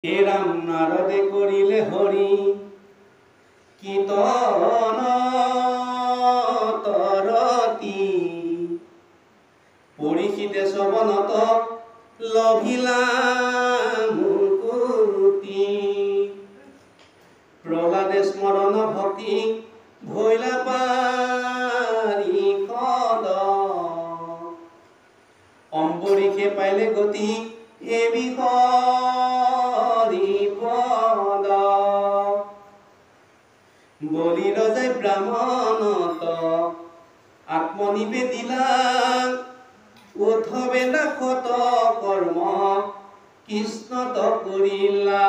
হে রাম নারদে করিলে হরি কীর্তন তরতি পরিচিতে শ্রবণত লভিলা মুকুতি প্রহ্লাদে স্মরণ ভক্তি ভৈলা পারি কদ অম্বরীষে পাইলে গতি এ বিহরি পদ বলি রজাই ব্রাহ্মণত আত্মনিবেদিলা উদ্ধবে লাখত কর্ম কৃষ্ণত করিলা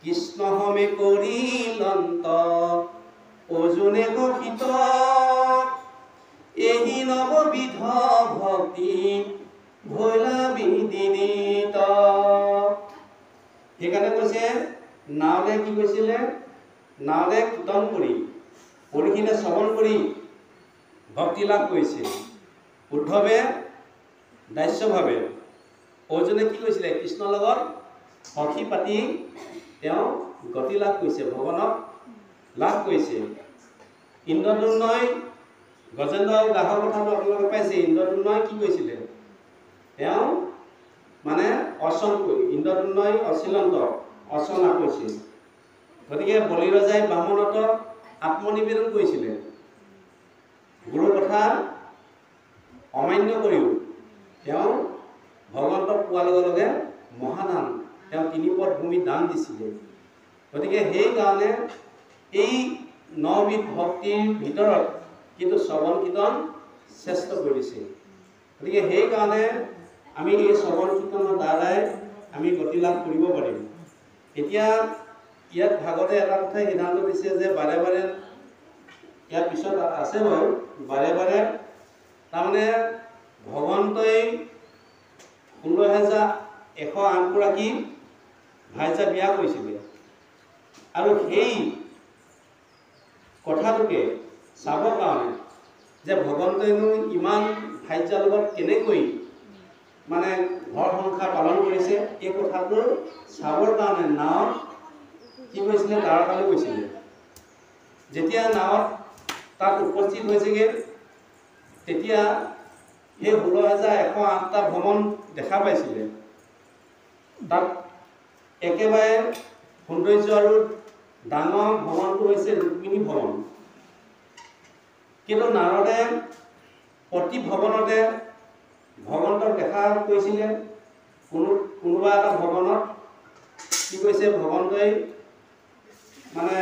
কৃষ্ণ হমে করিলন্ত অজুনে গঠিত এই নববিধ ভক্তি ভৈলা বিদিত। সেইকাৰণে কৈছে নাৰদে কি কৈছিলে, নাৰদে কীৰ্তন কৰি পৰীক্ষিতে শ্ৰৱণ কৰি ভক্তি লাভ কৰিছিল। উদ্ধৱে দাস্যভাৱে, অৰ্জুনে কি কৈছিলে, কৃষ্ণৰ লগত সখী পাতি তেওঁ গতি লাভ কৰিছে, ভগৱানক লাভ কৰিছে। ইন্দ্ৰদুম্নই গজেন্দ্ৰ আৰু গাহৰ কথাটো আপোনালোকে পাইছে। ইন্দ্ৰদুম্নই কি কৈছিলে, তেওঁ মানে অৰ্চন কৰি, ইন্দ্ৰদুম্নই অচিলন্ত অৰ্চনা কৰিছিল। গতিকে বলি ৰজাই ব্ৰাহ্মণত আত্মনিবেদন কৰিছিলে। গুৰুৰ কথা অমান্য কৰিও তেওঁ ভগৱন্তক পোৱাৰ লগে লগে মহাদান, তেওঁ 3 পদ ভূমি দান দিছিলে। গতিকে সেইকাৰণে এই 9বিধ ভক্তিৰ ভিতৰত কিন্তু শ্ৰৱণ কীৰ্তন শ্ৰেষ্ঠ কৰিছে। গতিকে সেইকাৰণে আমি এই শ্ৰৱণ কীৰ্তনৰ দ্বাৰাই আমি গতি লাভ কৰিব পাৰিম। এতিয়া ইয়াত ভাগৱতে এটা কথাই সিদ্ধান্ত দিছে যে বাৰে বাৰে, ইয়াৰ পিছত আছে বাৰু, বাৰে বাৰে তাৰমানে ভগৱন্তই 16,108 গৰাকী ভাইজা বিয়া কৰিছিলে। আৰু সেই কথাটোকে চাবৰ কাৰণে যে ভগৱন্তইনো ইমান ভাইজাৰ লগত কেনেকৈ মানে ঘৰ সংসাৰ পালন কৰিছে, এই কথাটো চাবৰ কাৰণে নাৱত কি কৰিছিলে, দ্বাৰকালৈ গৈছিলে। যেতিয়া নাৱত তাত উপস্থিত হৈছেগৈ, তেতিয়া সেই 16,108টা ভ্ৰমণ দেখা পাইছিলে। তাত একেবাৰে সৌন্দৰ্য আৰু ডাঙৰ ভ্ৰমণটো হৈছে ৰুক্মিণী ভ্ৰমণ। কিন্তু নাৰদে প্ৰতি ভ্ৰমণতে ভগৱন্তক দেখা কৰিছিলে। কোনোবা এটা ভ্ৰমণত কি কৈছে, ভগৱন্তই মানে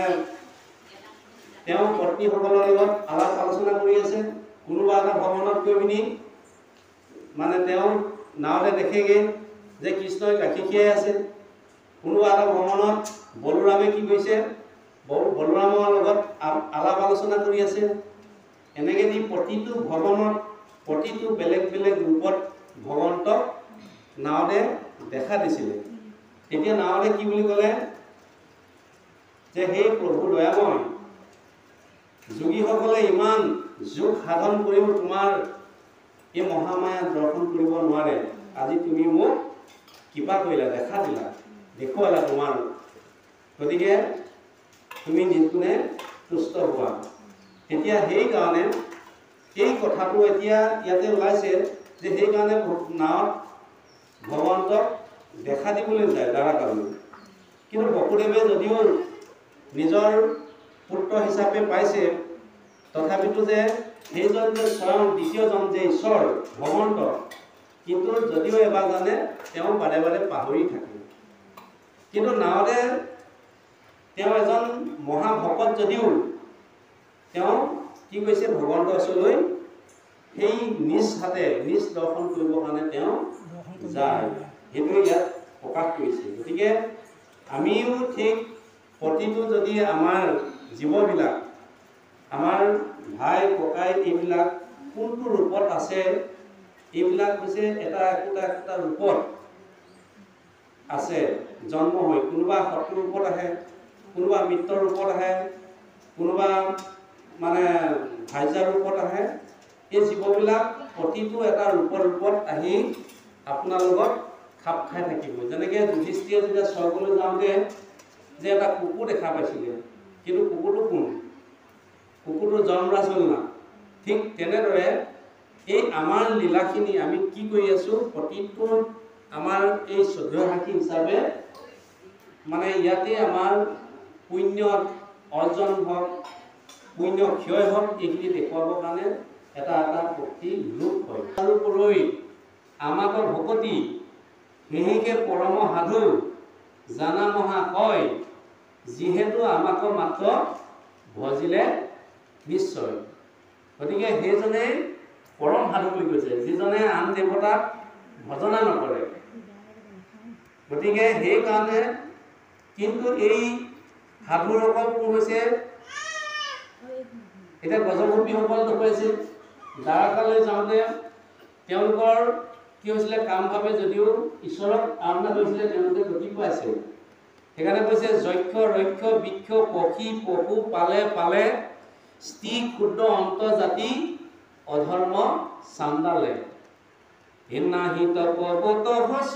তেওঁ পত্নীসকলৰ লগত আলাপ আলোচনা কৰি আছে। কোনোবা এটা ভ্ৰমণত গৈ পিনি মানে তেওঁ নাৱতে দেখেগৈ যে কৃষ্ণই গাখীৰ খীৰাই আছে। কোনোবা এটা ভ্ৰমণত বলোৰামে কি কৰিছে, বলোৰামৰ লগত আলাপ আলোচনা কৰি আছে। এনেকৈ দি প্ৰতিটো ভ্ৰমণত প্ৰতিটো বেলেগ বেলেগ ৰূপত ভগৱন্তক নাৱতে দেখা দিছিলে। তেতিয়া নাৱতে কি বুলি ক'লে যে হে প্ৰভু দয়াময়, যোগীসকলে ইমান যোগ সাধন কৰিও তোমাৰ এই মহামায়া দৰ্শন কৰিব নোৱাৰে। আজি তুমি মোক কৃপা কৰিলা, দেখা দিলা, দেখুৱালা তোমাৰ। গতিকে তুমি নিজ তুষ্ট হোৱা। এতিয়া সেইকাৰণে এই কথাটো এতিয়া ইয়াতে ওলাইছে যে সেইকাৰণে নাৱত ভগৱন্তক দেখা দিবলৈ যায় দ্বাৰকালৈ। কিন্তু বসুদেৱে যদিও নিজৰ পুত্ৰ হিচাপে পাইছে, তথাপিতো যে সেইজন যে স্বয়ং দ্বিতীয়জন যে ঈশ্বৰ ভগৱন্ত, কিন্তু যদিও এবাৰ জানে তেওঁ বাৰে বাৰে পাহৰি থাকে। কিন্তু নাৱতে তেওঁ এজন মহাভকত যদিও তেওঁ কি কৈছে, ভগৱন্তৰ ওচৰলৈ সেই নিজ হাতে নিজ দৰ্শন কৰিবৰ কাৰণে তেওঁ যায়। সেইটোৱে ইয়াত প্ৰকাশ কৰিছে। গতিকে আমিও ঠিক প্ৰতিটো যদি আমাৰ জীৱবিলাক, আমাৰ ভাই ককাই এইবিলাক কোনটো ৰূপত আছে, এইবিলাক হৈছে এটা একোটা ৰূপত আছে জন্ম হৈ। কোনোবা শত্ৰু ৰূপত আহে, কোনোবা মিত্ৰৰ ৰূপত আহে, কোনোবা মানে ভাইজাৰ ৰূপত আহে। এই জীৱবিলাক প্ৰতিটো এটা ৰূপত আহি আপোনাৰ লগত খাপ খাই থাকিব। যেনেকৈ যুধিষ্ঠিৰে যেতিয়া স্বৰ্গলৈ যাওঁতে যে এটা কুকুৰ দেখা পাইছিলে, কিন্তু কুকুৰটো কোন? কুকুৰটো যমৰাজ হ'ল না। ঠিক তেনেদৰে এই আমাৰ লীলাখিনি আমি কি কৰি আছোঁ, প্ৰতিটো আমাৰ এই 14 সাক্ষী হিচাপে মানে ইয়াতে আমাৰ পুণ্য অৰ্জন হওক, পুণ্য ক্ষয় হওক, এইখিনি দেখুৱাবৰ কাৰণে এটা এটা ভক্তি ৰূপ হয়। তাৰোপৰি আমাক ভকতি সেহিকে পৰম সাধু জানা মহাশয়, যিহেতু আমাক মাত্ৰ ভজিলে নিশ্চয়। গতিকে সেইজনে পৰম সাধু বুলি কৈছে, যিজনে আন দেৱতাক ভজনা নকৰে। গতিকে সেইকাৰণে কিন্তু এই সাধুসকল কোন হৈছে? এতিয়া গজগোপীসকল দেখুৱাইছিল দ্বাৰকালৈ যাওঁতে তেওঁলোকৰ কি হৈছিলে, কামভাৱে যদিও ঈশ্বৰক আৰাধনা কৰিছিলে, তেওঁলোকে গতি পাইছিল। সেইকাৰণে কৈছে যক্ষ ৰক্ষ বৃক্ষ পক্ষী পশু পালে পালে, স্ত্ৰী ক্ষুদ্ৰ অন্তজাতি অধৰ্ম চান্দালে। নাহিত পৰ্বত ভস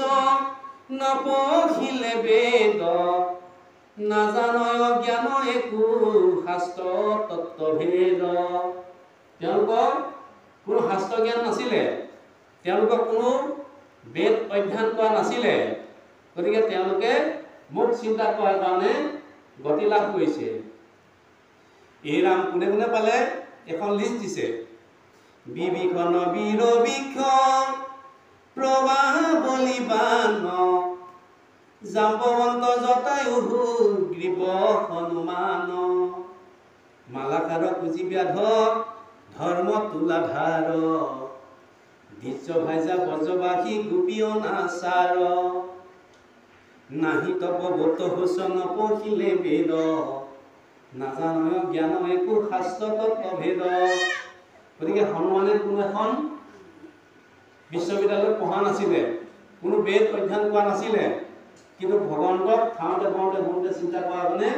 নপঢ়িলে বেদ, নাজানয় জ্ঞান একো শাস্ত্ৰ তত্ত্বভেদ। তেওঁলোকৰ কোনো শাস্ত্ৰ জ্ঞান নাছিলে, তেওঁলোকৰ কোনো বেদ অধ্যয়ন কৰা নাছিলে। গতিকে তেওঁলোকে মোক চিন্তা কৰাৰ কাৰণে গতি লাভ কৰিছে। এই ৰাম কোনে কোনে পালে? এখন লিষ্ট দিছে। বিভীষণ বীৰ বৃক্ষ প্ৰবাহ বলিবান, জাম্বৱন্ত জটায়ু গ্ৰীৱ হনুমান, মালাকাৰ কুজিব্যাধ ধৰ্ম তুলাধাৰ, দৃশ্য ভাইজা ব্ৰজবাসী গোপী অনাচাৰ, নাহি তপবত হোচন পঢ়িলে বেদ, নাজানয় জ্ঞান একো শাস্ত্ৰ তত্ত্বভেদ। গতিকে হনুমানে কোনো এখন বিশ্ববিদ্যালয়ত পঢ়া নাছিলে, কোনো বেদ অধ্যয়ন কৰা নাছিলে, কিন্তু ভগৱন্তক খাওঁতে বওঁতে বওঁতে চিন্তা কৰা কাৰণে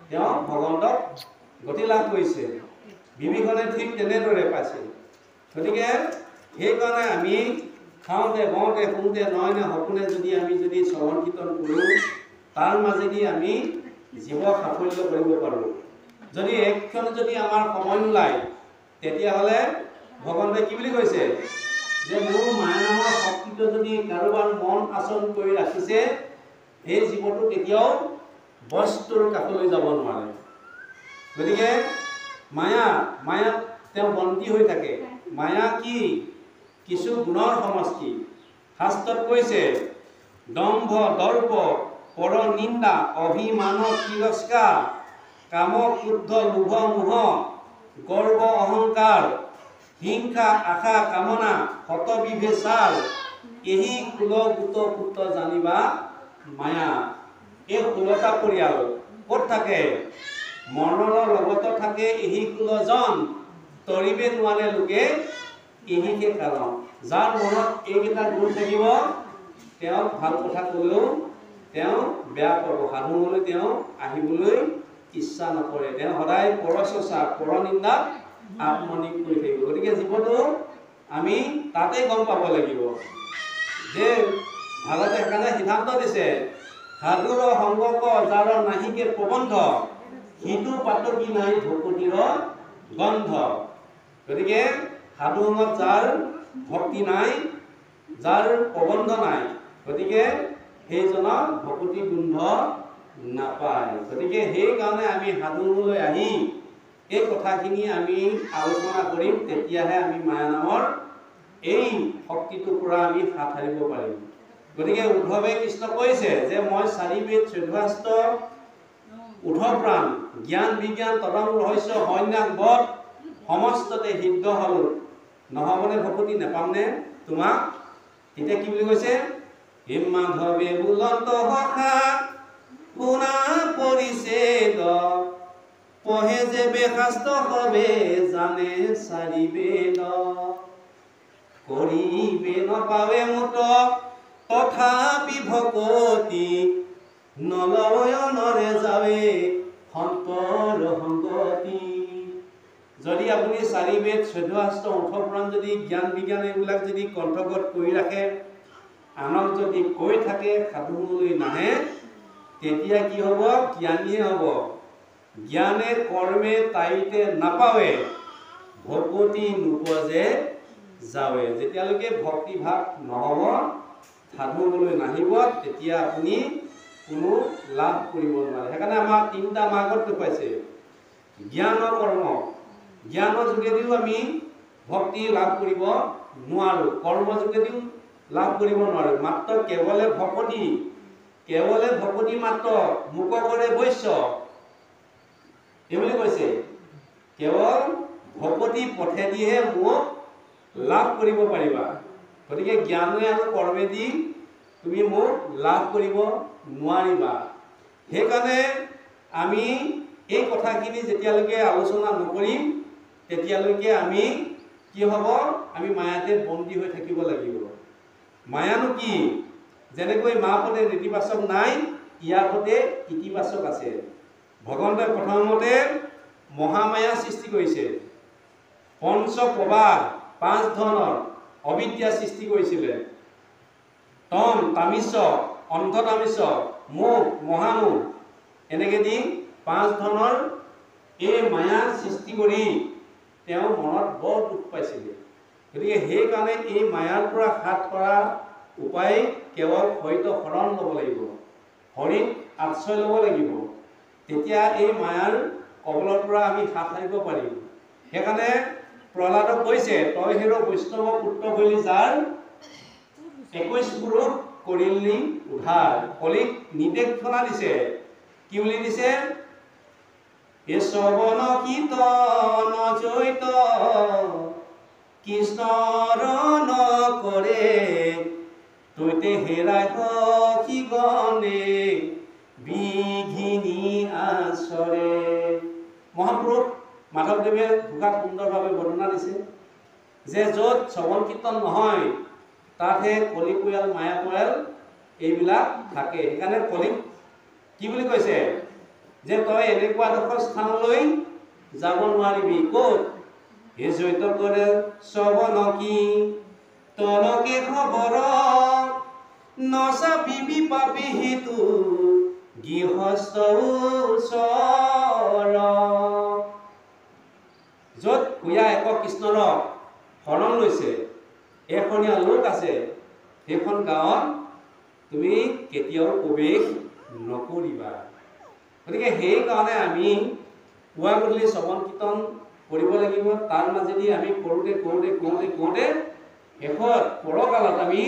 তেওঁ ভগৱন্তক গতি লাভ কৰিছে। বিভীষণে ঠিক তেনেদৰে পাইছে। গতিকে সেইকাৰণে আমি খাওঁতে বওঁতে শুওঁতে নয়নে সপোনে যদি আমি যদি শ্ৰৱণ কীৰ্তন কৰোঁ, তাৰ মাজেদি আমি জীৱ সাফল্য কৰিব পাৰোঁ। যদি একক্ষণ যদি আমাৰ সময় নোলায়, তেতিয়াহ'লে ভগৱন্তই কি বুলি কৈছে যে মোৰ মায়া নামৰ শক্তিটো যদি কাৰোবাৰ মন আচৰণ কৰি ৰাখিছে, সেই জীৱটো কেতিয়াও বস্তুৰ কাষলৈ যাব নোৱাৰে। গতিকে মায়া তেওঁ বন্দী হৈ থাকে। মায়া কি? কিছু গুণৰ সমষ্টি। শাস্ত্ৰত কৈছে দম্ভ দৰ্প পৰ নিন্দা অভিমান তিৰস্কাৰ, কাম ক্ৰোধ লোভ মোহ গৰ্ব অহংকাৰ, হিংসা আশা কামনা হত বিভেচাৰ, এই কুল গোট পুত্ৰ জানিবা মায়া। এই 16টা পৰিয়াল ক'ত থাকে? মৰণৰ লগত থাকে এই কুলজন, তৰিবে নোৱাৰে লোকে এইহে কাৰণ। যাৰ মনত এইকেইটা গুণ থাকিব, তেওঁক ভাল কথা ক'লেও তেওঁ বেয়া পাব, সাধুলৈ তেওঁ আহিবলৈ ইচ্ছা নকৰে। তেওঁ সদায় পৰচৰ্চা পৰনিন্দাত আত্মনিয়োগ কৰি থাকিব। গতিকে জীৱটো আমি তাতেই গম পাব লাগিব যে ভাগৱতে সেইকাৰণে সিদ্ধান্ত দিছে, সাধুৰ সংগক যাৰ নাহিকে প্ৰবন্ধ, সিটো পাতকি নাই ভকতিৰ গন্ধ। গতিকে সাধু সংগত যাৰ ভক্তি নাই, যাৰ প্ৰবন্ধ নাই, গতিকে সেইজনৰ ভকতি গোন্ধ নাপায়। গতিকে সেইকাৰণে আমি সাধুলৈ আহি এই কথাখিনি আমি আলোচনা কৰিম, তেতিয়াহে আমি মায়া নামৰ এই শক্তিটোৰ পৰা আমি হাত সাৰিব পাৰিম। গতিকে উদ্ধৱে কৃষ্ণ কৈছে যে মই 4 বেদ 14 শাস্ত্ৰ 18 প্ৰাণ জ্ঞান বিজ্ঞান তদং ৰহস্য সন্ন্যাস বধ সমস্ততে সিদ্ধ হ'ল, নহ'বনে ভকতি? নেপামনে তোমাক? এতিয়া কি বুলি কৈছে? হে মাধৱে বুলন্ত সখা শুনা পৰিছেদ, পঢ়ে যে বেশাস্ত্ৰ হবে জানে 4 বেদ, কৰিবে নপাৱে মুত তথাপি ভকতি, নলয়নৰে যাৱে সন্তৰ সংগতি। যদি আপুনি 4 বেদ 14 শাস্ত্ৰ 18 পুৰাণ যদি জ্ঞান বিজ্ঞান এইবিলাক যদি কণ্ঠগত কৰি ৰাখে আনক যদি কৈ থাকে সাধু শুনিবলৈ নাহে তেতিয়া কি হ'ব? জ্ঞানীয়ে হ'ব। জ্ঞানে কৰ্মে তাইতে নাপাৱে ভকতি নোপোৱা যাৱে। যেতিয়ালৈকে ভক্তি ভাৱ নহ'ব, সাধু শুনিবলৈ নাহিব, তেতিয়া আপুনি কোনো লাভ কৰিব নোৱাৰে। সেইকাৰণে আমাৰ 3টা মাৰ্গত দেখুৱাইছে। জ্ঞান কৰ্ম। জ্ঞানৰ যোগেদিও আমি ভক্তি লাভ কৰিব নোৱাৰোঁ, কৰ্মৰ যোগেদিও লাভ কৰিব নোৱাৰোঁ। মাত্ৰ কেৱলে ভকতি মাত্ৰ মুক কৰে বৈশ্য এইবুলি কৈছে। কেৱল ভকতি পথেদিহে মোক লাভ কৰিব পাৰিবা। গতিকে জ্ঞানে আৰু কৰ্মেদি তুমি মোক লাভ কৰিব নোৱাৰিবা। সেইকাৰণে আমি এই কথাখিনি যেতিয়ালৈকে আলোচনা নকৰিম তেতিয়ালৈকে আমি কি হ'ব? আমি মায়াতে বন্দী হৈ থাকিব লাগিব। মায়ানো কি? যেনেকৈ মা পদে নেতিবাচক নাই, ইয়াৰ পদে ইতিবাচক আছে। ভগৱন্তই প্ৰথমতে মহামায়া সৃষ্টি কৰিছে। পঞ্চ প্ৰবাহ 5 ধৰণৰ অবিদ্যা সৃষ্টি কৰিছিলে। তম, তামিছ, অন্ধতামিছ, মোহ, মহামোহ এনেকৈ দি 5 ধৰণৰ এই মায়া সৃষ্টি কৰি তেওঁ মনত বৰ দুখ পাইছিলে। গতিকে সেইকাৰণে এই মায়াৰ পৰা হাত কৰা উপায় কেৱল হয়তো শৰণ ল'ব লাগিব, হৰিত আশ্ৰয় ল'ব লাগিব। তেতিয়া এই মায়াৰ কবলৰ পৰা আমি হাত সাৰিব পাৰিম। সেইকাৰণে প্ৰহ্লাদক কৈছে, তই হেৰ বৈষ্ণৱ পুত্ৰ বুলি যাৰ 21 পুৰুষ কৰিলি উদ্ধাৰ। কলিক নিৰ্দেশনা দিছে। কি বুলি দিছে? এ শ্ৰৱণ কীৰ্তন জৈত কৃষ্ণৰ নকৰে তৈতে হেৰাই সখী গণে বিঘিনি আচৰে। মহাপুৰুষ মাধৱদেৱে ধুকাত সুন্দৰভাৱে বৰ্ণনা দিছে যে য'ত শ্ৰৱণ কীৰ্তন নহয় তাতহে কলি পৰিয়াল, মায়া পৰিয়াল এইবিলাক থাকে। সেইকাৰণে কলিক কি বুলি কৈছে? যে তই এনেকুৱা ডোখৰ স্থানলৈ যাব নোৱাৰিবি। ক'ত? হে জৈত কৰে শ্ৰৱণ কীৰ্তনকে খবৰ নচাপিবি পাপি হেতু গৃহস্থ ওচৰ। য'ত ভূঞা একক কৃষ্ণৰ শৰণ লৈছে, এখনীয়া লোক আছে, সেইখন গাঁৱত তুমি কেতিয়াও প্ৰৱেশ নকৰিবা। গতিকে সেইকাৰণে আমি পুৱা গধূলি শ্ৰৱণ কীৰ্তন কৰিব লাগিব। তাৰ মাজেদি আমি কৰোঁতে শেষত পৰকালত আমি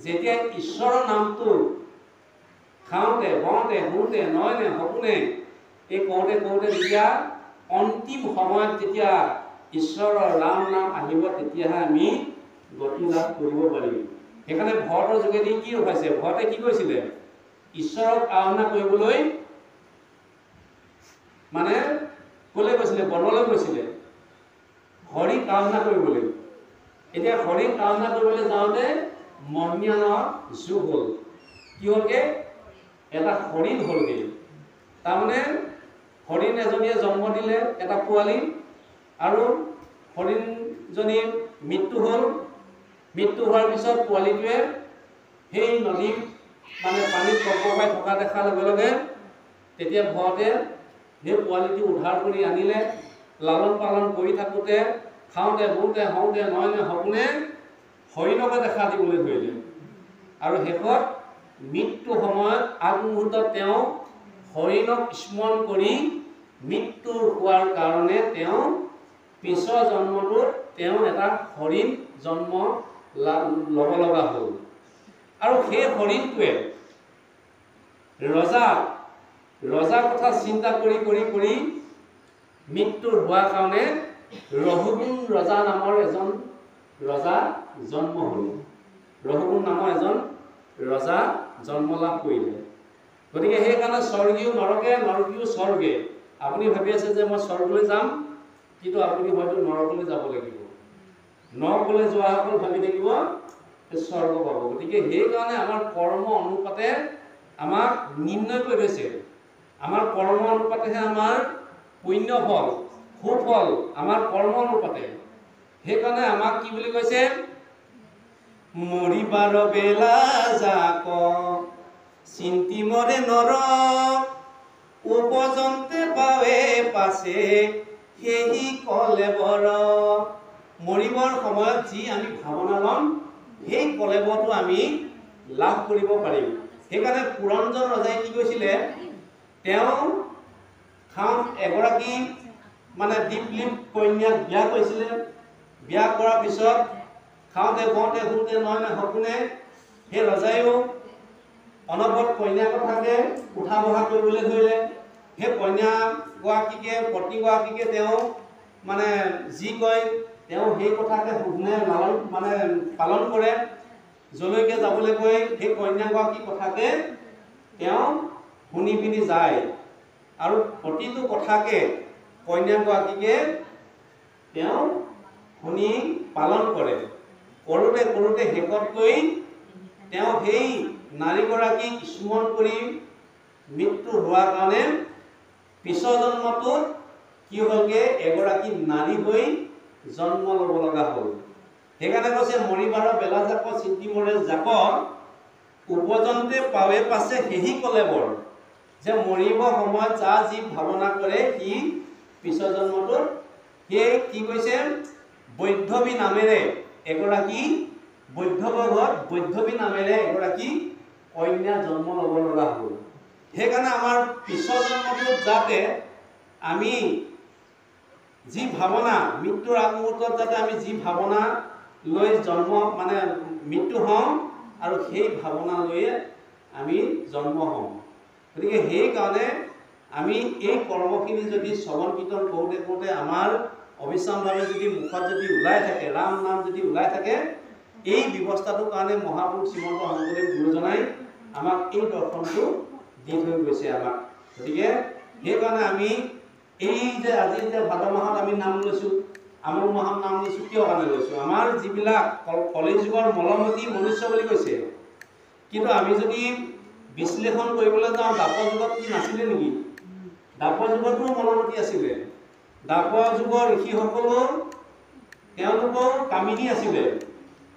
যেতিয়া ঈশ্বৰৰ নামটো খাওঁতে, বওঁতে, শুওঁতে, নয়নে, সপোনে এই কওঁতে যেতিয়া অন্তিম সময়ত যেতিয়া ঈশ্বৰৰ ৰাম নাম আহিব তেতিয়াহে আমি গতি লাভ কৰিব পাৰিম। সেইকাৰণে ভৰতৰ যোগেদি কি ৰখাইছে? ভৰতে কি কৈছিলে? ঈশ্বৰক আৰাধনা কৰিবলৈ মানে ক'লে গৈছিলে? বনলৈ গৈছিলে হৰিক আৰাধনা কৰিবলৈ। এতিয়া হৰিক আৰাধনা কৰিবলৈ যাওঁতে মহীয়ানৰ যুগ হ'ল। কি হ'লগে? এটা হৰিণ হ'লগে। তাৰমানে হৰিণ এজনীয়ে জন্ম দিলে এটা পোৱালি, আৰু হৰিণজনীৰ মৃত্যু হ'ল। মৃত্যু হোৱাৰ পিছত পোৱালিটোৱে সেই নদীত মানে পানীত কঁপকঁপাই থকা দেখাৰ লগে লগে তেতিয়া ভৰতে সেই পোৱালিটো উদ্ধাৰ কৰি আনিলে। লালন পালন কৰি থাকোঁতে খাওঁতে, বওঁতে, হওঁতে, নয়নে, সপোনে হৰিণকে দেখা দিবলৈ ধৰিলে। আৰু শেষত মৃত্যু সময়ত আগমুহূৰ্তত তেওঁ হৰিণক স্মৰণ কৰি মৃত্যু হোৱাৰ কাৰণে তেওঁ পিছৰ জন্মটোত তেওঁ এটা হৰিণ জন্ম ল'ব লগা হ'ল। আৰু সেই হৰিণটোৱে ৰজাৰ কথা চিন্তা কৰি মৃত্যু হোৱাৰ কাৰণে ৰহুগুণ ৰজা নামৰ এজন ৰজা জন্ম হ'ল। ৰহুগুণ নামৰ এজন ৰজা জন্ম লাভ কৰিলে। গতিকে সেইকাৰণে স্বৰ্গীয় নৰকে, নৰকীয় স্বৰ্গে। আপুনি ভাবি আছে যে মই স্বৰ্গলৈ যাম, কিন্তু আপুনি হয়তো নৰকলৈ যাব লাগিব। নৰকলৈ যোৱাসকল ভাবি থাকিব স্বৰ্গ পাব। গতিকে সেইকাৰণে আমাৰ কৰ্ম অনুপাতে আমাক নিৰ্ণয় কৰি থৈছে। আমাৰ কৰ্ম অনুপাতেহে আমাৰ পুণ্য ফল, সুফল আমাৰ কৰ্ম অনুপাতে। সেইকাৰণে আমাক কি বুলি কৈছে? মৰিবাৰ বেলা যাক চিন্তি মৰে নৰ উপজন্তে পাৱে পাছে সেই কলেবৰ মৰিবৰ সময়ত যি আমি ভাৱনা ল'ম সেই কলেবৰটো আমি লাভ কৰিব পাৰিম। সেইকাৰণে পুৰঞ্জন ৰজাই কি কৈছিলে, তেওঁ এগৰাকী মানে দীপলিপ কন্যাক বিয়া কৰিছিলে। বিয়া কৰাৰ পিছত খাওঁতে বওঁতে শুওঁতে নহয় সপোনে সেই ৰজাইও অনবৰত কন্যা কথাকে উঠা বহা কৰিবলৈ ধৰিলে। সেই কন্যাগৰাকীকে পত্নীগৰাকীকে তেওঁ মানে যি কয় তেওঁ সেই কথাকে শুনে মানে পালন কৰে। যলৈকে যাবলৈ কৈ সেই কন্যাগৰাকীৰ কথাকে তেওঁ শুনি পিনি যায় আৰু প্ৰতিটো কথাকে কন্যাগৰাকীকে তেওঁ শুনি পালন কৰে। কৰোঁতে কৰোঁতে শেষত গৈ তেওঁ সেই নাৰীগৰাকীক স্মৰণ কৰি মৃত্যু হোৱাৰ কাৰণে পিছৰ জন্মটোত কি হ'লগে, এগৰাকী নাৰী হৈ জন্ম ল'ব লগা হ'ল। সেইকাৰণে কৈছে মৰিবাৰ বেলা যাক চিন্তি মৰে যাক উপজন্তে পাৱে পাছে সেই কলেবৰ, যে মৰিব সময়ত যাৰ যি ভাৱনা কৰে সি পিছৰ জন্মটোত সেই কি কৈছে বৈদ্ধৱী নামেৰে এগৰাকী বৈদ্ধৱী নামেৰে এগৰাকী কন্যা জন্ম ল'ব লগা হ'ল। সেইকাৰণে আমাৰ পিছৰ জন্মটোত যাতে আমি যি ভাৱনা মৃত্যুৰ আগমুহূৰ্তত যাতে আমি যি ভাৱনা লৈ জন্ম মানে মৃত্যু হওঁ আৰু সেই ভাৱনা লৈয়ে আমি জন্ম হওঁ। গতিকে সেইকাৰণে আমি এই কৰ্মখিনি যদি শ্ৰৱণ কীৰ্তন কৰোঁতে কৰোঁতে আমাৰ অবিশ্ৰামভাৱে যদি মুখত যদি ওলাই থাকে, ৰাম নাম যদি ওলাই থাকে, এই ব্যৱস্থাটোৰ কাৰণে মহাপুৰুষ শ্ৰীমন্ত শংকৰদেৱ গুৰুজনাই আমাক এই দৰ্শনটো দি থৈ গৈছে আমাক। গতিকে সেইকাৰণে আমি এই যে আজি যে ভাদ মাহত আমি নাম লৈছোঁ, আমোল মাহত নাম লৈছোঁ, কিয় কাৰণে লৈছোঁ? আমাৰ যিবিলাক কলিযুগৰ মলমতি মনুষ্য বুলি কৈছে, কিন্তু আমি যদি বিশ্লেষণ কৰিবলৈ যাওঁ দ্বাপৰ যুগত কি নাছিলে নেকি? দ্বাপৰ যুগতো মলমতি আছিলে। দ্বাপৰ যুগৰ ঋষিসকলো তেওঁলোকৰ কামিনী আছিলে।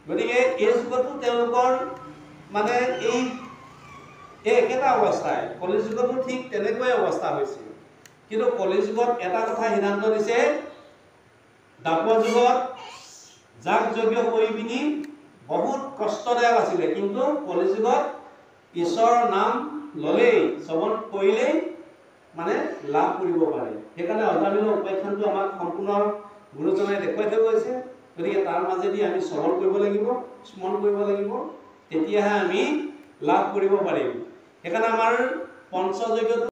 গতিকে এই যুগতো তেওঁলোকৰ মানে এই একেটা অৱস্থাই কলিযুগতো ঠিক তেনেকৈ অৱস্থা হৈছে। কিন্তু কলিযুগত এটা কথা সিদ্ধান্ত দিছে, দ্বাপৰ যুগত যাগ যজ্ঞ কৰি পিনি বহুত কষ্টদায়ক আছিলে, কিন্তু কলিযুগত ঈশ্বৰৰ নাম ল'লেই শ্ৰৱণ কৰিলেই মানে লাভ কৰিব পাৰে। সেইকাৰণে অজামিল উপাখ্যানটো আমাক সম্পূৰ্ণ গুৰুজনাই দেখুৱাই থৈ গৈছে। গতিকে তাৰ মাজেদি আমি শ্ৰৱণ কৰিব লাগিব, স্মৰণ কৰিব লাগিব, তেতিয়াহে আমি লাভ কৰিব পাৰিম। সেইকাৰণে আমাৰ পঞ্চযজ্ঞটো